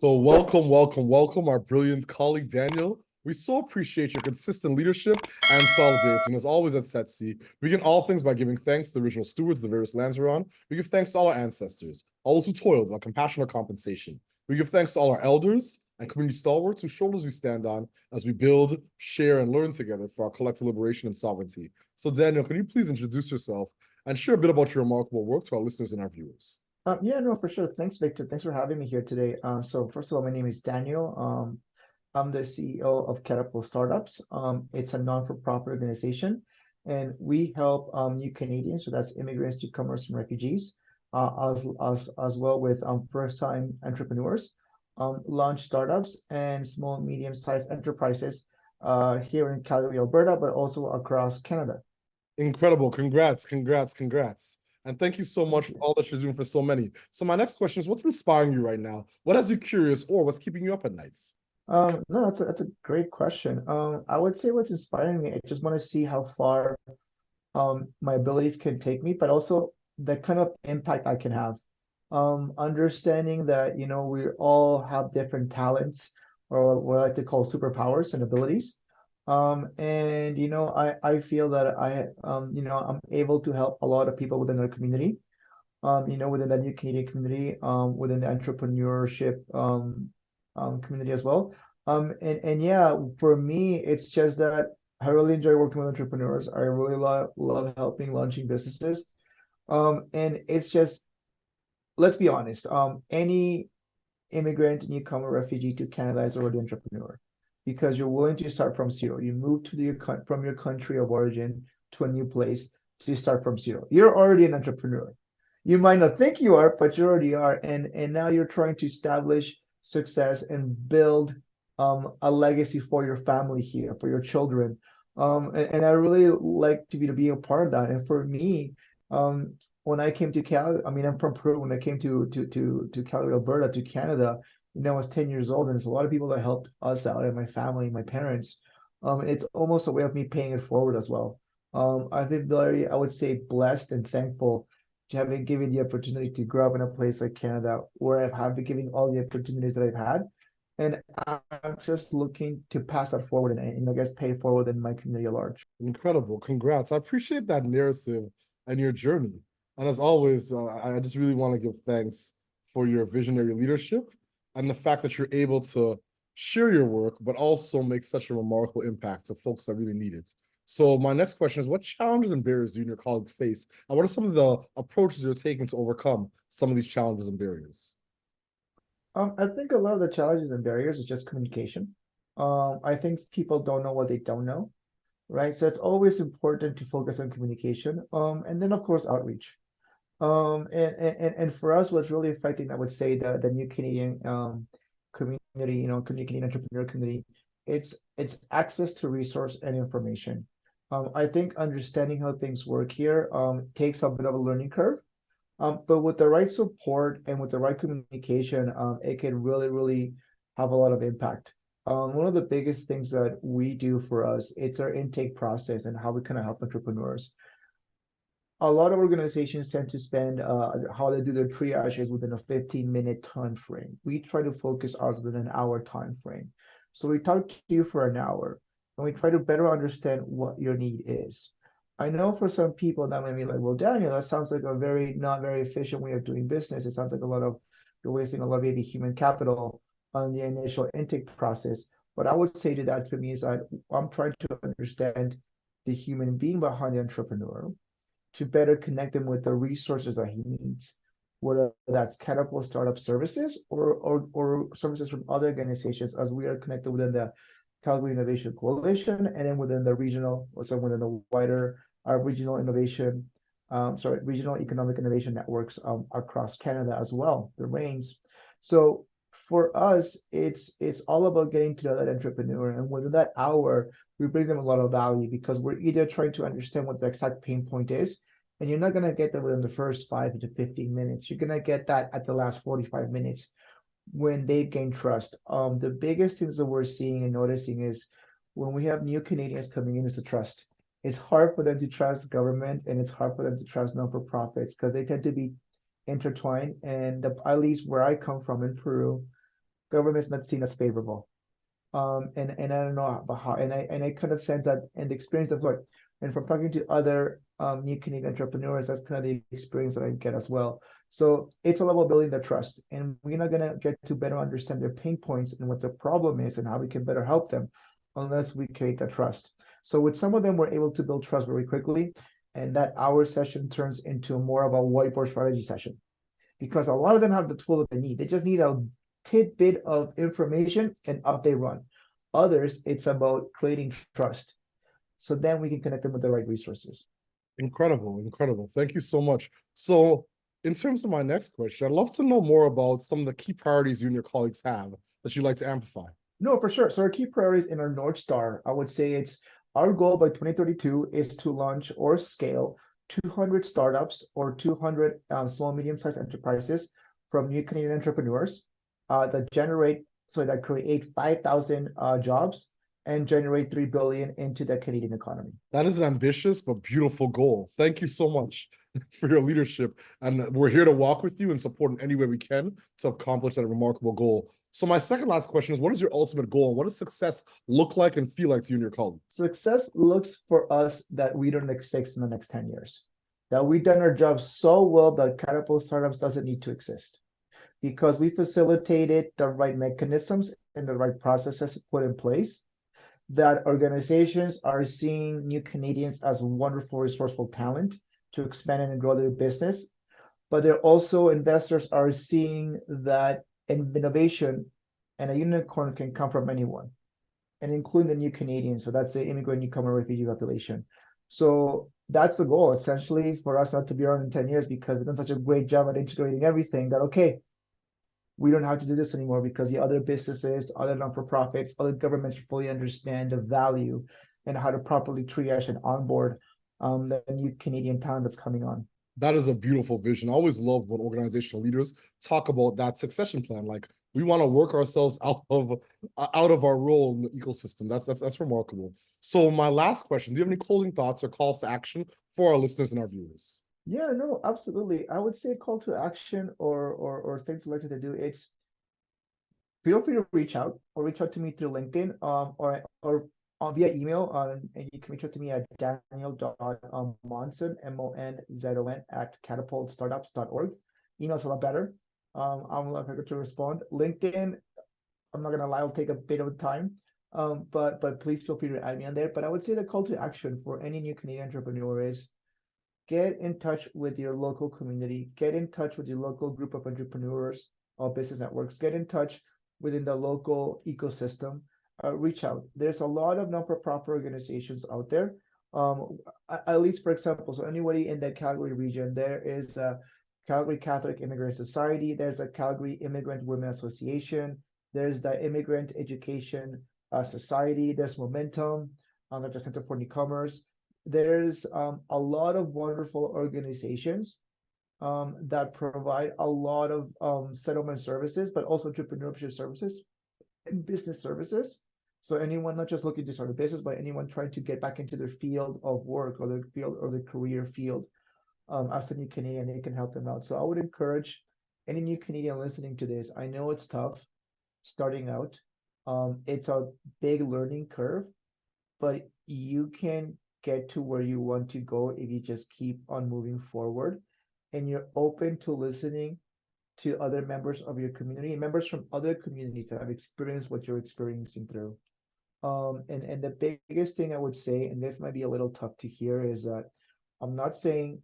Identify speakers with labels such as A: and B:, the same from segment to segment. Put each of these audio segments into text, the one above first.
A: So welcome, welcome, welcome, our brilliant colleague Daniel. We so appreciate your consistent leadership and solidarity. And as always at Setsi, we begin all things by giving thanks to the original stewards of the various lands we're on. We give thanks to all our ancestors, all those who toiled on compassionate compensation. We give thanks to all our elders and community stalwarts whose shoulders we stand on as we build, share, and learn together for our collective liberation and sovereignty. So Daniel, can you please introduce yourself and share a bit about your remarkable work to our listeners and our viewers?
B: Yeah, no, for sure. Thanks, Victor. Thanks for having me here today. So first of all, my name is Daniel. I'm the CEO of CATAPULT Startups. It's a non-for-profit organization, and we help new Canadians, so that's immigrants, newcomers, and refugees, as well with first-time entrepreneurs, launch startups and small, medium-sized enterprises here in Calgary, Alberta, but also across Canada.
A: Incredible. Congrats, congrats, congrats. And thank you so much
B: Thank
A: for
B: you.
A: all that you're doing for so many. So my next question is, what's inspiring you right now? What has you curious or what's keeping you up at nights?
B: No, that's a great question. I would say what's inspiring me, I just want to see how far my abilities can take me, but also the kind of impact I can have. Understanding that, we all have different talents or what I like to call superpowers and abilities. And I feel that I'm able to help a lot of people within our community, within the new Canadian community, within the entrepreneurship community as well. And yeah, for me, it's just that I really enjoy working with entrepreneurs. I really love helping launching businesses. And it's just, let's be honest, any immigrant, newcomer, refugee to Canada is already an entrepreneur because you're willing to start from zero. You move from your country of origin to a new place to start from zero. You're already an entrepreneur. You might not think you are, but you already are. And now you're trying to establish success and build a legacy for your family here, for your children. And I really like to be a part of that. And for me, when I came to Calgary, I mean, I'm from Peru. When I came to Calgary, Alberta, to Canada, I was 10 years old, and there's a lot of people that helped us out, and my family, my parents. It's almost a way of me paying it forward as well. I've been very, I would say, blessed and thankful to having given the opportunity to grow up in a place like Canada, where I've been given all the opportunities that I've had. And I'm just looking to pass that forward and I guess pay it forward in my community at large.
A: Incredible. Congrats. I appreciate that narrative and your journey. And as always, I just really want to give thanks for your visionary leadership and the fact that you're able to share your work, but also make such a remarkable impact to folks that really need it. So my next question is, what challenges and barriers do you and your colleagues face? And what are some of the approaches you're taking to overcome some of these challenges and barriers?
B: I think a lot of the challenges and barriers is just communication. I think people don't know what they don't know, right? So it's always important to focus on communication. And then of course outreach. And for us, what's really affecting, I would say, the new Canadian community, Canadian entrepreneur community, it's access to resource and information. I think understanding how things work here takes a bit of a learning curve. But with the right support and with the right communication, it can really, really have a lot of impact. One of the biggest things that we do for us, it's our intake process and how we kind of help entrepreneurs. A lot of organizations tend to spend how they do their triages within a 15-minute time frame. We try to focus ours within an hour time frame. So we talk to you for an hour and we try to better understand what your need is. I know for some people that might be like, well, Daniel, that sounds like a very not very efficient way of doing business. It sounds like you're wasting a lot of maybe human capital on the initial intake process. What I would say to that for me is that I'm trying to understand the human being behind the entrepreneur to better connect them with the resources that he needs, whether that's Catapult Startup Services or services from other organizations, as we are connected within the Calgary Innovation Coalition and then within the regional, or so within the wider regional innovation, regional economic innovation networks across Canada as well, the reins. So for us, it's all about getting to know that entrepreneur, and within that hour, we bring them a lot of value because we're either trying to understand what the exact pain point is, and you're not going to get that within the first 5 to 15 minutes. You're going to get that at the last 45 minutes when they gain trust. The biggest things that we're seeing and noticing is when we have new Canadians coming in is the trust. It's hard for them to trust government and it's hard for them to trust non-for-profits because they tend to be intertwined. And at least where I come from in Peru, government's not seen as favorable. And I don't know about how, and I kind of sense that in the experience of like, and from talking to other new Canadian entrepreneurs, that's kind of the experience that I get as well. So it's all about building the trust, and we're not gonna get to better understand their pain points and what their problem is and how we can better help them unless we create that trust. So with some of them, we're able to build trust very quickly, and that hour session turns into more of a whiteboard strategy session because a lot of them have the tool that they need. They just need a tidbit of information and up they run. Others, it's about creating trust. So then we can connect them with the right resources.
A: Incredible, incredible. Thank you so much. So, in terms of my next question, I'd love to know more about some of the key priorities you and your colleagues have that you'd like to amplify.
B: No, for sure. So our key priorities in our North Star, I would say it's our goal by 2032 is to launch or scale 200 startups or 200 small, medium-sized enterprises from new Canadian entrepreneurs that create 5,000 jobs and generate 3 billion into the Canadian economy.
A: That is an ambitious but beautiful goal. Thank you so much for your leadership. And we're here to walk with you and support in any way we can to accomplish that remarkable goal. So my second last question is, what is your ultimate goal? And what does success look like and feel like to you and your colleagues?
B: Success looks for us that we don't exist in the next 10 years, that we've done our job so well that Catapult Startups doesn't need to exist because we facilitated the right mechanisms and the right processes put in place, that organizations are seeing new Canadians as wonderful, resourceful talent to expand and grow their business. But they're also investors are seeing that innovation and a unicorn can come from anyone, and including the new Canadians. So that's the immigrant, newcomer, refugee population. So that's the goal, essentially, for us not to be around in 10 years because we've done such a great job at integrating everything that, okay, we don't have to do this anymore because the other businesses, other non-for-profits, other governments fully understand the value and how to properly triage and onboard the new Canadian talent that's coming on.
A: That is a beautiful vision. I always love when organizational leaders talk about that succession plan. Like, we want to work ourselves out of our role in the ecosystem. That's remarkable. So my last question, do you have any closing thoughts or calls to action for our listeners and our viewers?
B: Yeah, no, absolutely. I would say call to action or things you'd like to do. It's feel free to reach out to me through LinkedIn or via email. And you can reach out to me at daniel.monzon, MONZON @catapultstartups.org. Email's a lot better. I'm a lot quicker to respond. LinkedIn, I'm not gonna lie, it'll take a bit of time. But please feel free to add me on there. But I would say the call to action for any new Canadian entrepreneur is get in touch with your local community, get in touch with your local group of entrepreneurs or business networks, get in touch within the local ecosystem, reach out. There's a lot of non-for-profit organizations out there. At least, for example, so anybody in the Calgary region, there is a Calgary Catholic Immigrant Society, there's a Calgary Immigrant Women Association, there's the Immigrant Education Society, there's Momentum, there's the Center for Newcomers. There's a lot of wonderful organizations that provide a lot of settlement services, but also entrepreneurship services and business services. So anyone not just looking to start a business, but anyone trying to get back into their field of work or their field or their career field as a new Canadian, they can help them out. So I would encourage any new Canadian listening to this. I know it's tough starting out. It's a big learning curve, but you can get to where you want to go if you just keep on moving forward and you're open to listening to other members of your community, members from other communities that have experienced what you're experiencing through. And the biggest thing I would say, and this might be a little tough to hear, is that I'm not saying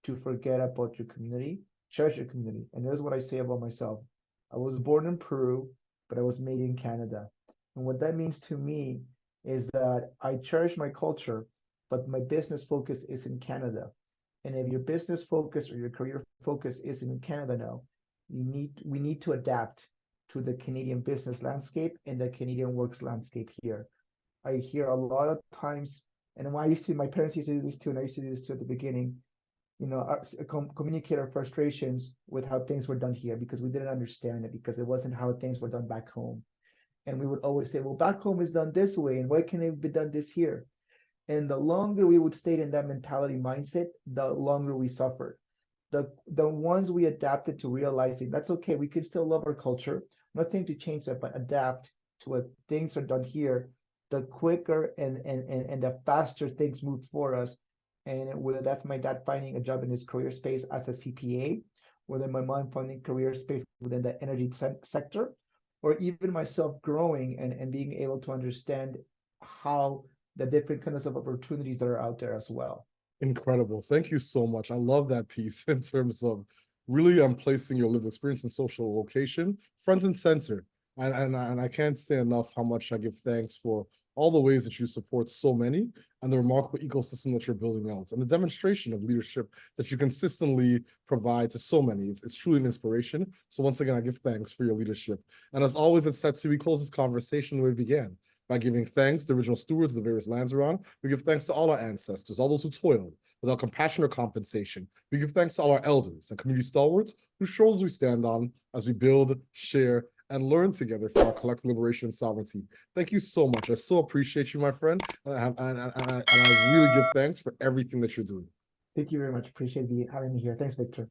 B: to forget about your community, cherish your community. And this is what I say about myself. I was born in Peru, but I was made in Canada. And what that means to me is that I cherish my culture, but my business focus is in Canada. And if your business focus or your career focus is in Canada now, we need to adapt to the Canadian business landscape and the Canadian works landscape here. I hear a lot of times, and when my parents used to do this too, and I used to do this too at the beginning, communicate our frustrations with how things were done here because we didn't understand it because it wasn't how things were done back home. And we would always say, well, back home is done this way, and why can't it be done this here? And the longer we would stay in that mentality mindset, the longer we suffered. The ones we adapted to realizing that's okay, we can still love our culture, not saying to change that, but adapt to what things are done here, the quicker and the faster things move for us. And whether that's my dad finding a job in his career space as a CPA, whether my mom finding career space within the energy sector, or even myself growing and being able to understand how the different kinds of opportunities that are out there as well.
A: Incredible. Thank you so much. I love that piece in terms of really placing your lived experience and social location front and center. And I can't say enough how much I give thanks for all the ways that you support so many and the remarkable ecosystem that you're building out and the demonstration of leadership that you consistently provide to so many. It's truly an inspiration. So once again, I give thanks for your leadership. And as always at Setsi, we close this conversation where we began by giving thanks to the original stewards of the various lands we're on. We give thanks to all our ancestors, all those who toiled without compassion or compensation. We give thanks to all our elders and community stalwarts whose shoulders we stand on as we build, share, and learn together for our collective liberation and sovereignty. Thank you so much. I so appreciate you, my friend. And I really give thanks for everything that you're doing.
B: Thank you very much. Appreciate having me here. Thanks, Victor.